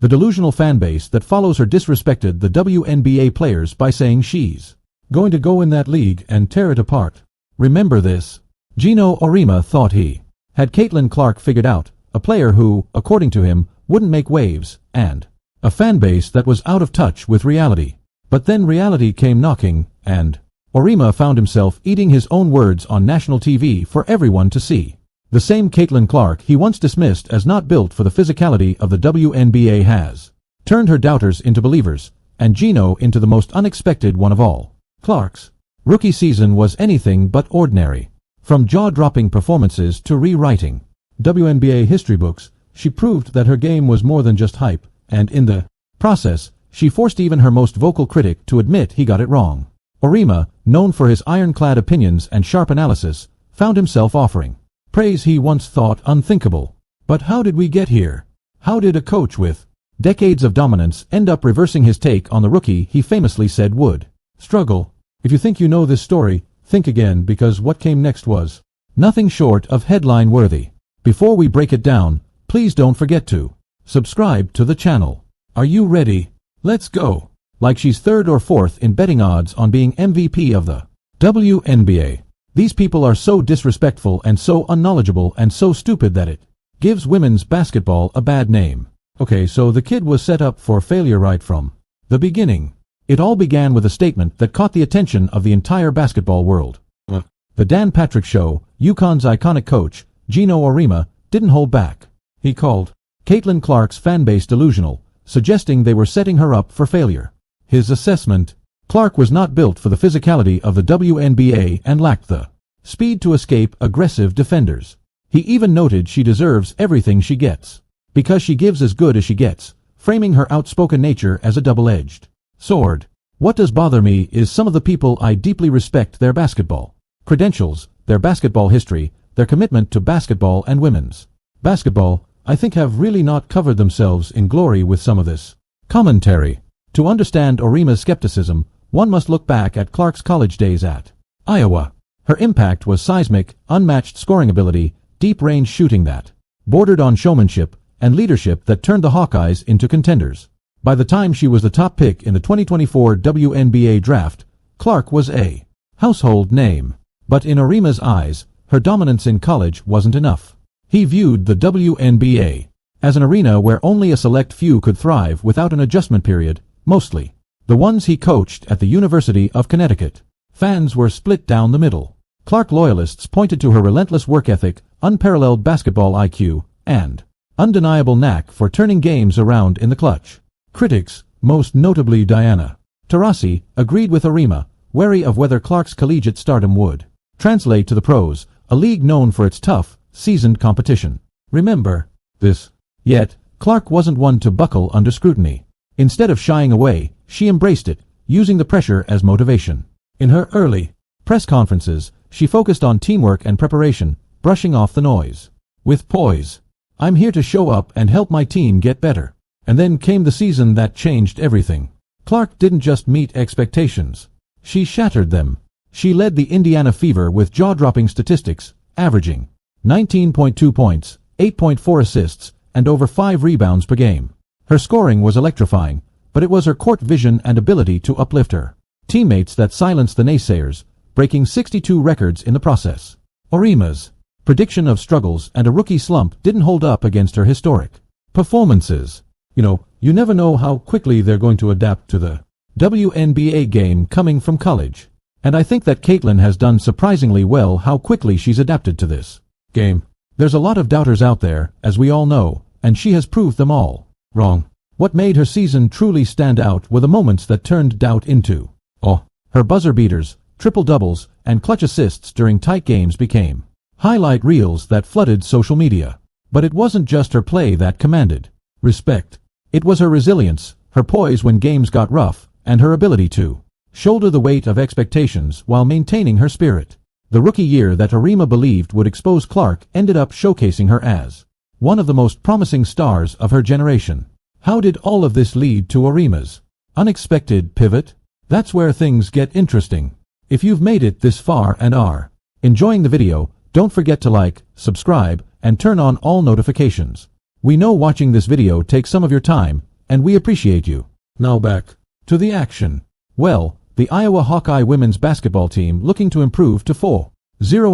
The delusional fanbase that follows her disrespected the WNBA players by saying she's going to go in that league and tear it apart. Remember this? Geno Auriemma thought he had Caitlin Clark figured out, a player who, according to him, wouldn't make waves, and a fanbase that was out of touch with reality. But then reality came knocking, and Auriemma found himself eating his own words on national TV for everyone to see. The same Caitlin Clark he once dismissed as not built for the physicality of the WNBA has turned her doubters into believers, and Geno into the most unexpected one of all. Clark's rookie season was anything but ordinary. From jaw-dropping performances to rewriting WNBA history books, she proved that her game was more than just hype, and in the process, she forced even her most vocal critic to admit he got it wrong. Auriemma, known for his ironclad opinions and sharp analysis, found himself offering praise he once thought unthinkable. But how did we get here? How did a coach with decades of dominance end up reversing his take on the rookie he famously said would struggle? If you think you know this story, think again, because what came next was nothing short of headline-worthy. Before we break it down, please don't forget to subscribe to the channel. Are you ready? Let's go. Like she's third or fourth in betting odds on being MVP of the WNBA. These people are so disrespectful and so unknowledgeable and so stupid that it gives women's basketball a bad name. Okay, so the kid was set up for failure right from the beginning. It all began with a statement that caught the attention of the entire basketball world. The Dan Patrick Show, UConn's iconic coach, Geno Auriemma, didn't hold back. He called Caitlin Clark's fanbase delusional, suggesting they were setting her up for failure. His assessment: Clark was not built for the physicality of the WNBA and lacked the speed to escape aggressive defenders. He even noted she deserves everything she gets, because she gives as good as she gets, framing her outspoken nature as a double-edged sword. What does bother me is some of the people I deeply respect their basketball credentials, their basketball history, their commitment to basketball and women's basketball, I think have really not covered themselves in glory with some of this commentary. To understand Auriemma's skepticism, one must look back at Clark's college days at Iowa. Her impact was seismic, unmatched scoring ability, deep-range shooting that bordered on showmanship, and leadership that turned the Hawkeyes into contenders. By the time she was the top pick in the 2024 WNBA draft, Clark was a household name. But in Auriemma's eyes, her dominance in college wasn't enough. He viewed the WNBA as an arena where only a select few could thrive without an adjustment period, mostly the ones he coached at the University of Connecticut. Fans were split down the middle. Clark loyalists pointed to her relentless work ethic, unparalleled basketball IQ, and undeniable knack for turning games around in the clutch. Critics, most notably Diana Taurasi, agreed with Auriemma, wary of whether Clark's collegiate stardom would translate to the pros, a league known for its tough, seasoned competition. Remember this. Yet, Clark wasn't one to buckle under scrutiny. Instead of shying away, she embraced it, using the pressure as motivation. In her early press conferences, she focused on teamwork and preparation, brushing off the noise. With poise, "I'm here to show up and help my team get better." And then came the season that changed everything. Clark didn't just meet expectations. She shattered them. She led the Indiana Fever with jaw-dropping statistics, averaging 19.2 points, 8.4 assists, and over 5 rebounds per game. Her scoring was electrifying, but it was her court vision and ability to uplift her teammates that silenced the naysayers, breaking 62 records in the process. Auriemma's prediction of struggles and a rookie slump didn't hold up against her historic performances. You never know how quickly they're going to adapt to the WNBA game coming from college. And I think that Caitlin has done surprisingly well how quickly she's adapted to this game. There's a lot of doubters out there, as we all know, and she has proved them all wrong. What made her season truly stand out were the moments that turned doubt into awe. Her buzzer beaters, triple-doubles, and clutch assists during tight games became highlight reels that flooded social media. But it wasn't just her play that commanded respect. It was her resilience, her poise when games got rough, and her ability to shoulder the weight of expectations while maintaining her spirit. The rookie year that Auriemma believed would expose Clark ended up showcasing her as one of the most promising stars of her generation. How did all of this lead to Auriemma's unexpected pivot? That's where things get interesting. If you've made it this far and are enjoying the video, don't forget to like, subscribe, and turn on all notifications. We know watching this video takes some of your time, and we appreciate you. Now back to the action. Well, the Iowa Hawkeye women's basketball team looking to improve to 4-0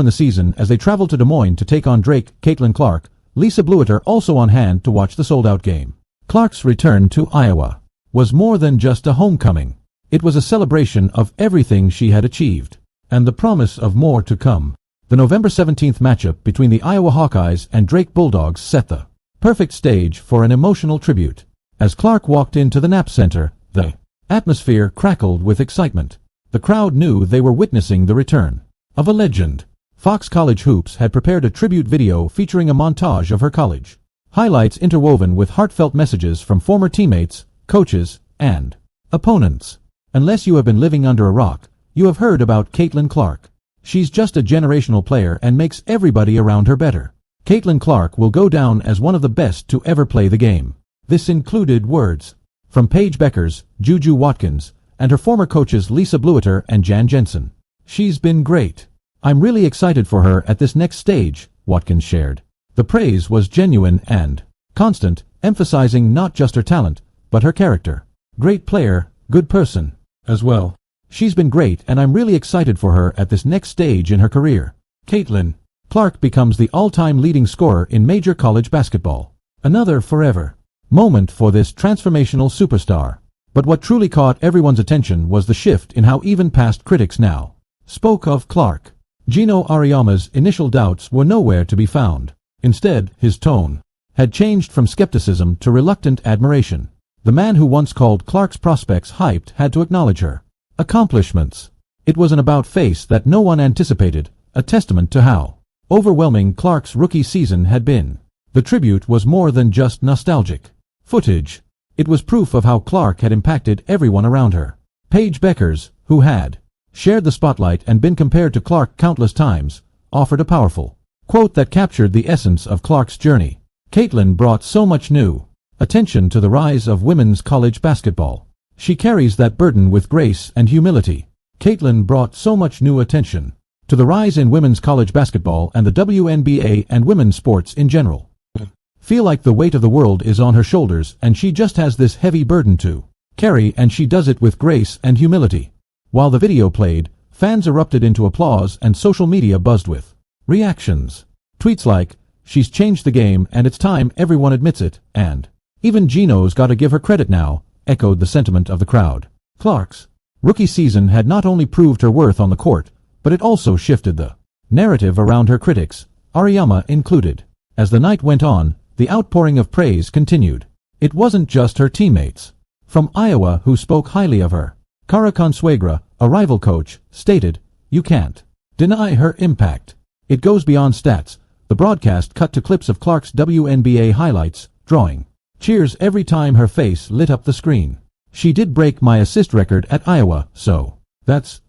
in the season as they travel to Des Moines to take on Drake, Caitlin Clark, Lisa Bleueter also on hand to watch the sold-out game. Clark's return to Iowa was more than just a homecoming. It was a celebration of everything she had achieved, and the promise of more to come. The November 17th matchup between the Iowa Hawkeyes and Drake Bulldogs set the perfect stage for an emotional tribute. As Clark walked into the Knapp Center, the atmosphere crackled with excitement. The crowd knew they were witnessing the return of a legend. Fox College Hoops had prepared a tribute video featuring a montage of her college highlights interwoven with heartfelt messages from former teammates, coaches, and opponents. Unless you have been living under a rock, you have heard about Caitlin Clark. She's just a generational player and makes everybody around her better. Caitlin Clark will go down as one of the best to ever play the game. This included words from Paige Bueckers, Juju Watkins, and her former coaches Lisa Bleueter and Jan Jensen. She's been great. I'm really excited for her at this next stage, Watkins shared. The praise was genuine and constant, emphasizing not just her talent, but her character. Great player, good person, as well. She's been great and I'm really excited for her at this next stage in her career. Caitlin Clark becomes the all-time leading scorer in major college basketball. Another forever moment for this transformational superstar. But what truly caught everyone's attention was the shift in how even past critics now spoke of Clark. Geno Auriemma's initial doubts were nowhere to be found. Instead, his tone had changed from skepticism to reluctant admiration. The man who once called Clark's prospects hyped had to acknowledge her accomplishments. It was an about-face that no one anticipated, a testament to how overwhelming Clark's rookie season had been. The tribute was more than just nostalgic footage. It was proof of how Clark had impacted everyone around her. Paige Bueckers, who had shared the spotlight and been compared to Clark countless times, offered a powerful quote that captured the essence of Clark's journey. Caitlin brought so much new attention to the rise of women's college basketball. She carries that burden with grace and humility. Caitlin brought so much new attention to the rise in women's college basketball and the WNBA and women's sports in general. Feel like the weight of the world is on her shoulders and she just has this heavy burden to carry, and she does it with grace and humility. While the video played, fans erupted into applause and social media buzzed with reactions. Tweets like, "She's changed the game and it's time everyone admits it," and "Even Geno's gotta give her credit now," echoed the sentiment of the crowd. Clark's rookie season had not only proved her worth on the court, but it also shifted the narrative around her critics, Auriemma included. As the night went on, the outpouring of praise continued. It wasn't just her teammates from Iowa who spoke highly of her. Cara Consuegra, a rival coach, stated, "You can't deny her impact. It goes beyond stats." The broadcast cut to clips of Clark's WNBA highlights, drawing cheers every time her face lit up the screen. "She did break my assist record at Iowa, so that's,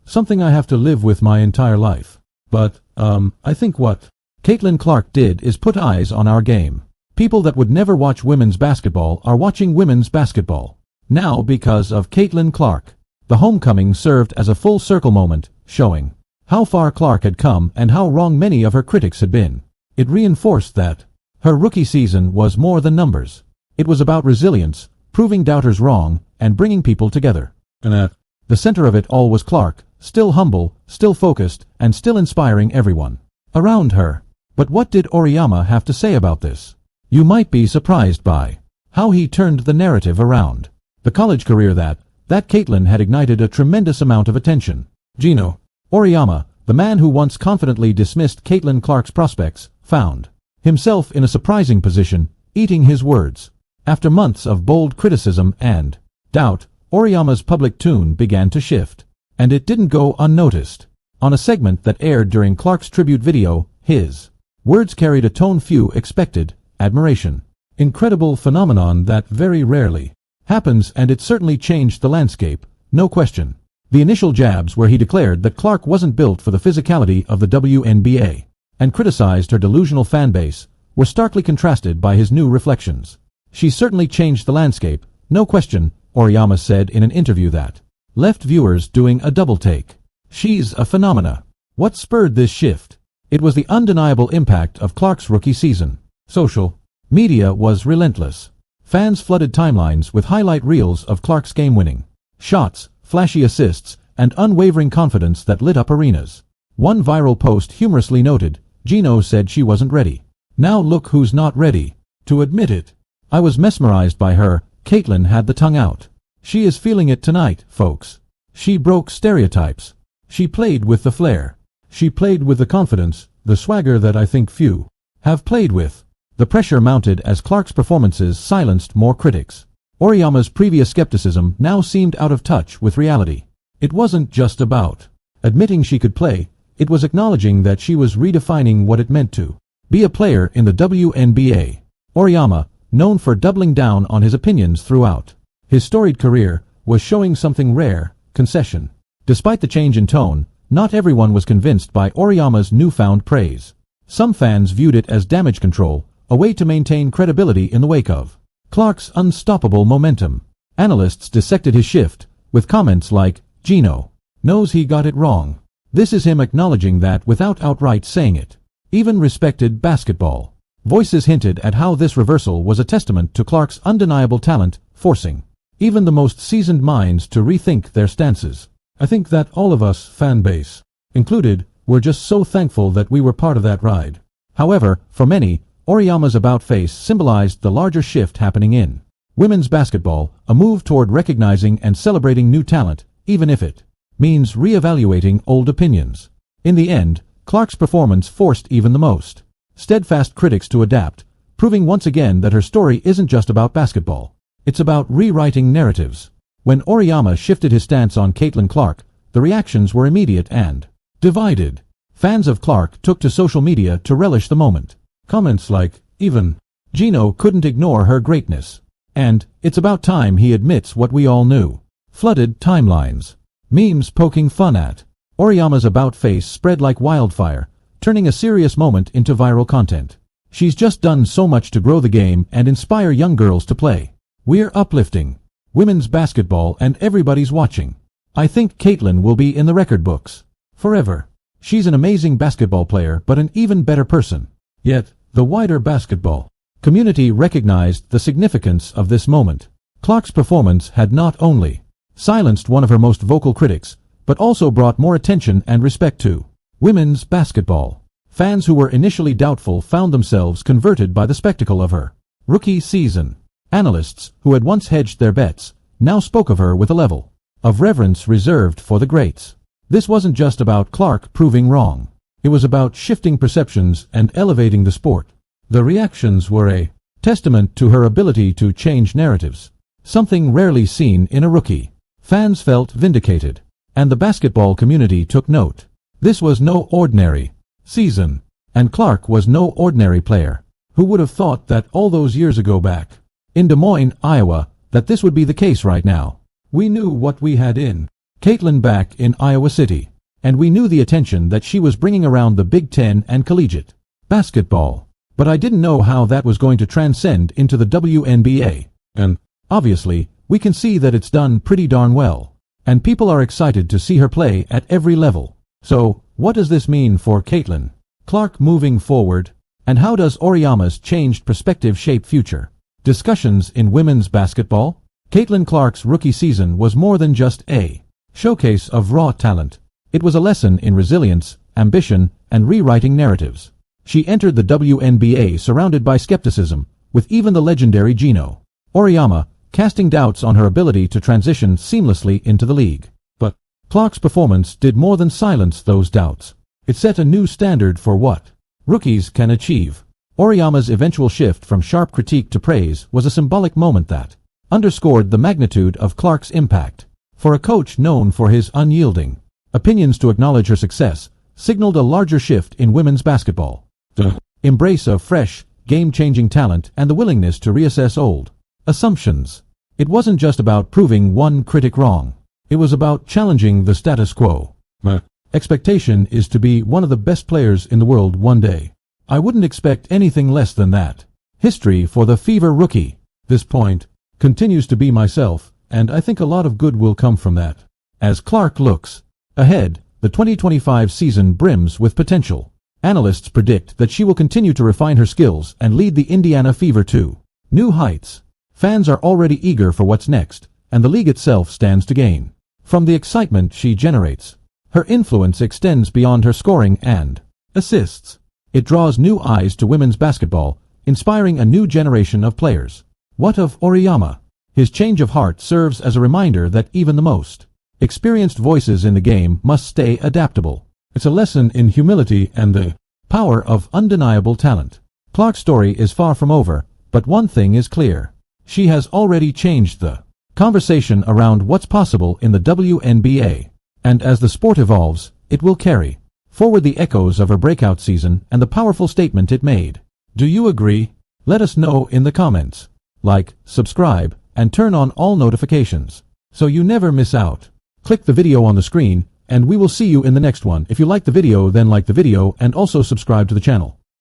something I have to live with my entire life. But, I think what Caitlin Clark did is put eyes on our game. People that would never watch women's basketball are watching women's basketball now because of Caitlin Clark." The homecoming served as a full circle moment, showing how far Clark had come and how wrong many of her critics had been. It reinforced that her rookie season was more than numbers. It was about resilience, proving doubters wrong, and bringing people together. And at the center of it all was Clark, still humble, still focused, and still inspiring everyone around her. But what did Auriemma have to say about this? You might be surprised by how he turned the narrative around. The college career that Caitlin had ignited a tremendous amount of attention. Geno Auriemma, the man who once confidently dismissed Caitlin Clark's prospects, found himself in a surprising position, eating his words. After months of bold criticism and doubt, Auriemma's public tune began to shift. And it didn't go unnoticed. On a segment that aired during Clark's tribute video, his words carried a tone few expected: admiration. Incredible phenomenon that very rarely happens, and it certainly changed the landscape, no question. The initial jabs where he declared that Clark wasn't built for the physicality of the WNBA and criticized her delusional fanbase were starkly contrasted by his new reflections. "She certainly changed the landscape, no question," Auriemma said in an interview that left viewers doing a double take. "She's a phenomena." What spurred this shift? It was the undeniable impact of Clark's rookie season. Social media was relentless. Fans flooded timelines with highlight reels of Clark's game-winning shots, flashy assists, and unwavering confidence that lit up arenas. One viral post humorously noted, "Geno said she wasn't ready. Now look who's not ready to admit it. I was mesmerized by her." Caitlin had the tongue out. "She is feeling it tonight, folks. She broke stereotypes. She played with the flair. She played with the confidence, the swagger that I think few have played with." The pressure mounted as Clark's performances silenced more critics. Auriemma's previous skepticism now seemed out of touch with reality. It wasn't just about admitting she could play, it was acknowledging that she was redefining what it meant to be a player in the WNBA. Auriemma, known for doubling down on his opinions throughout his storied career, was showing something rare: concession. Despite the change in tone, not everyone was convinced by Auriemma's newfound praise. Some fans viewed it as damage control, a way to maintain credibility in the wake of Clark's unstoppable momentum. Analysts dissected his shift, with comments like, "Geno knows he got it wrong." This is him acknowledging that without outright saying it. Even respected basketball voices hinted at how this reversal was a testament to Clark's undeniable talent, forcing even the most seasoned minds to rethink their stances. I think that all of us, fan base included, were just so thankful that we were part of that ride. However, for many, Auriemma's about-face symbolized the larger shift happening in women's basketball, a move toward recognizing and celebrating new talent, even if it means re-evaluating old opinions. In the end, Clark's performance forced even the most steadfast critics to adapt, proving once again that her story isn't just about basketball. It's about rewriting narratives. When Auriemma shifted his stance on Caitlin Clark, the reactions were immediate and divided. Fans of Clark took to social media to relish the moment. Comments like, "Even Geno couldn't ignore her greatness," and "It's about time he admits what we all knew," flooded timelines. Memes poking fun at Auriemma's about-face spread like wildfire, turning a serious moment into viral content. "She's just done so much to grow the game and inspire young girls to play. We're uplifting women's basketball and everybody's watching. I think Caitlin will be in the record books forever. She's an amazing basketball player but an even better person." Yet, the wider basketball community recognized the significance of this moment. Clark's performance had not only silenced one of her most vocal critics, but also brought more attention and respect to women's basketball. Fans who were initially doubtful found themselves converted by the spectacle of her rookie season. Analysts, who had once hedged their bets, now spoke of her with a level of reverence reserved for the greats. This wasn't just about Clark proving wrong. It was about shifting perceptions and elevating the sport. The reactions were a testament to her ability to change narratives, something rarely seen in a rookie. Fans felt vindicated, and the basketball community took note. This was no ordinary season, and Clark was no ordinary player. Who would have thought that all those years ago back in Des Moines, Iowa, that this would be the case right now? We knew what we had in Caitlin back in Iowa City, and we knew the attention that she was bringing around the Big Ten and collegiate basketball. But I didn't know how that was going to transcend into the WNBA. And, obviously, we can see that it's done pretty darn well. And people are excited to see her play at every level. So, what does this mean for Caitlin Clark moving forward? And how does Auriemma's changed perspective shape future discussions in women's basketball? Caitlin Clark's rookie season was more than just a showcase of raw talent. It was a lesson in resilience, ambition, and rewriting narratives. She entered the WNBA surrounded by skepticism, with even the legendary Geno Auriemma casting doubts on her ability to transition seamlessly into the league. But Clark's performance did more than silence those doubts. It set a new standard for what rookies can achieve. Auriemma's eventual shift from sharp critique to praise was a symbolic moment that underscored the magnitude of Clark's impact. For a coach known for his unyielding opinions, to acknowledge her success signaled a larger shift in women's basketball. The embrace of fresh, game-changing talent and the willingness to reassess old assumptions. It wasn't just about proving one critic wrong. It was about challenging the status quo. My expectation is to be one of the best players in the world one day. I wouldn't expect anything less than that. History for the Fever rookie. This point continues to be myself, and I think a lot of good will come from that. As Clark looks ahead, the 2025 season brims with potential. Analysts predict that she will continue to refine her skills and lead the Indiana Fever to new heights. Fans are already eager for what's next, and the league itself stands to gain from the excitement she generates. Her influence extends beyond her scoring and assists. It draws new eyes to women's basketball, inspiring a new generation of players. What of Auriemma? His change of heart serves as a reminder that even the most experienced voices in the game must stay adaptable. It's a lesson in humility and the power of undeniable talent. Clark's story is far from over, but one thing is clear. She has already changed the conversation around what's possible in the WNBA. And as the sport evolves, it will carry forward the echoes of her breakout season and the powerful statement it made. Do you agree? Let us know in the comments. Like, subscribe, and turn on all notifications so you never miss out. Click the video on the screen, and we will see you in the next one. If you like the video, then like the video and also subscribe to the channel.